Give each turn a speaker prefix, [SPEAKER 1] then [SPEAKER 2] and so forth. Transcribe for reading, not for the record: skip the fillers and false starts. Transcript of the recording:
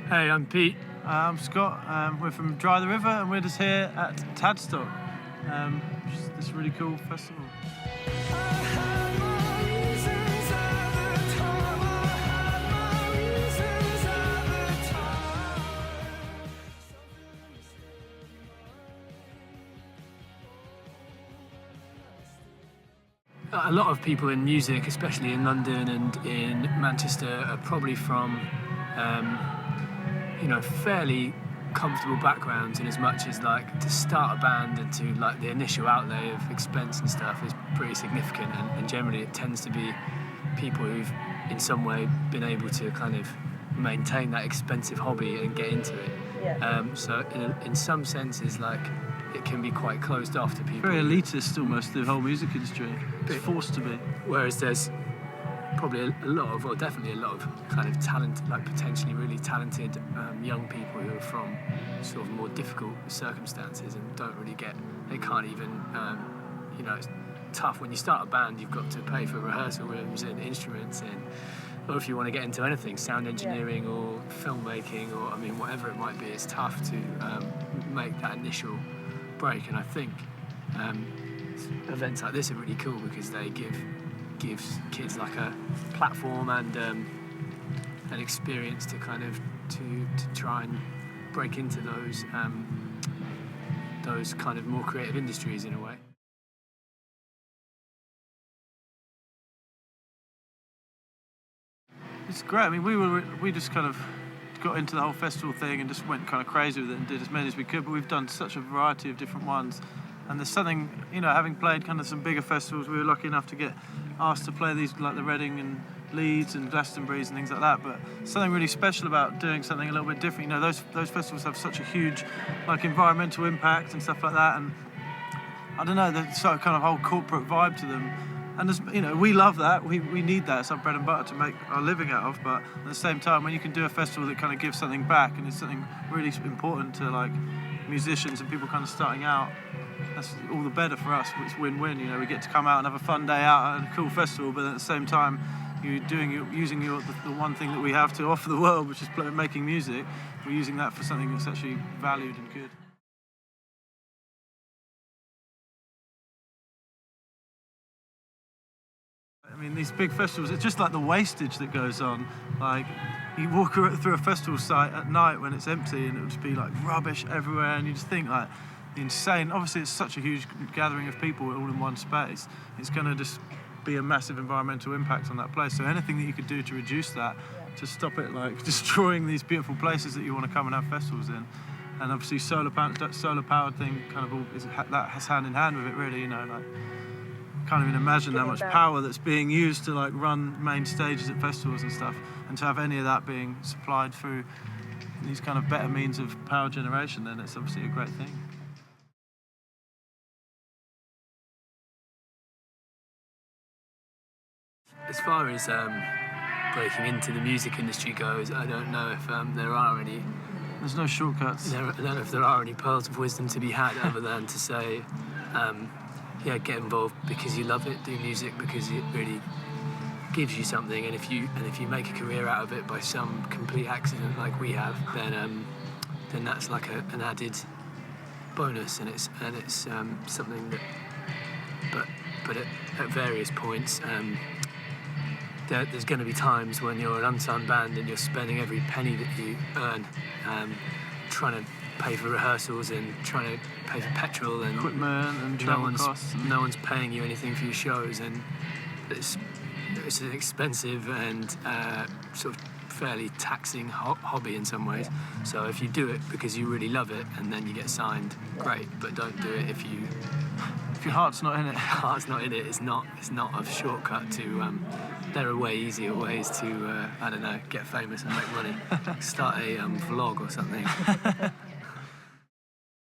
[SPEAKER 1] Hey, I'm Pete.
[SPEAKER 2] I'm Scott. We're from Dry the River and we're just here at Tadstock, which is this really cool festival.
[SPEAKER 1] A lot of people in music, especially in London and in Manchester, are probably from, fairly comfortable backgrounds, in as much as like to start a band and to like the initial outlay of expense and stuff is pretty significant, and generally it tends to be people who've in some way been able to kind of maintain that expensive hobby and get into it.
[SPEAKER 3] Yeah.
[SPEAKER 1] So in some senses, like, it can be quite closed off to people.
[SPEAKER 2] Very elitist almost, the whole music industry. It's forced to be.
[SPEAKER 1] Whereas there's probably definitely a lot of kind of talent, like potentially really talented young people who are from sort of more difficult circumstances and they can't even, it's tough. When you start a band, you've got to pay for rehearsal rooms and instruments, or if you want to get into anything, sound engineering or filmmaking, or whatever it might be, it's tough to make that initial break. And I think events like this are really cool because they gives kids like a platform and an experience to kind of to try and break into those kind of more creative industries in a way.
[SPEAKER 2] It's great. I mean, we just kind of got into the whole festival thing and just went kind of crazy with it and did as many as we could, but we've done such a variety of different ones. And there's something, having played kind of some bigger festivals, we were lucky enough to get asked to play these like the Reading and Leeds and Glastonbury's and things like that, but something really special about doing something a little bit different. Those festivals have such a huge like environmental impact and stuff like that, and I don't know, there's sort of kind of whole corporate vibe to them. And as, we love that, we need that, it's our bread and butter to make our living out of, but at the same time, when you can do a festival that kind of gives something back and it's something really important to like musicians and people kind of starting out, that's all the better for us. It's win-win. We get to come out and have a fun day out at a cool festival, but at the same time, using the one thing that we have to offer the world, which is making music. We're using that for something that's actually valued and good. I mean, these big festivals, it's just like the wastage that goes on. Like, you walk through a festival site at night when it's empty and it would just be like rubbish everywhere, and you just think like, insane. Obviously, it's such a huge gathering of people all in one space. It's going to just be a massive environmental impact on that place. So anything that you could do to reduce that, to stop it like destroying these beautiful places that you want to come and have festivals in. And obviously, solar powered thing kind of that has hand in hand with it, really. Like, can't even imagine how much power that's being used to like run main stages at festivals and stuff, and to have any of that being supplied through these kind of better means of power generation, then it's obviously a great thing.
[SPEAKER 1] As far as breaking into the music industry goes, I don't know if there are any.
[SPEAKER 2] There's no shortcuts.
[SPEAKER 1] I don't know if there are any pearls of wisdom to be had other than to say, get involved because you love it. Do music because it really gives you something. And if you make a career out of it by some complete accident, like we have, then that's like an added bonus, and it's something that. But at various points. There's going to be times when you're an unsung band and you're spending every penny that you earn trying to pay for rehearsals and trying to pay for petrol and
[SPEAKER 2] equipment and travel costs.
[SPEAKER 1] No one's paying you anything for your shows, and it's an expensive and sort of fairly taxing hobby in some ways.
[SPEAKER 3] Yeah.
[SPEAKER 1] So if you do it because you really love it and then you get signed, great. But don't do it if
[SPEAKER 2] your heart's not in it.
[SPEAKER 1] Heart's not in it. It's not a shortcut to. There are way easier ways to get famous and make money. Start a vlog or something.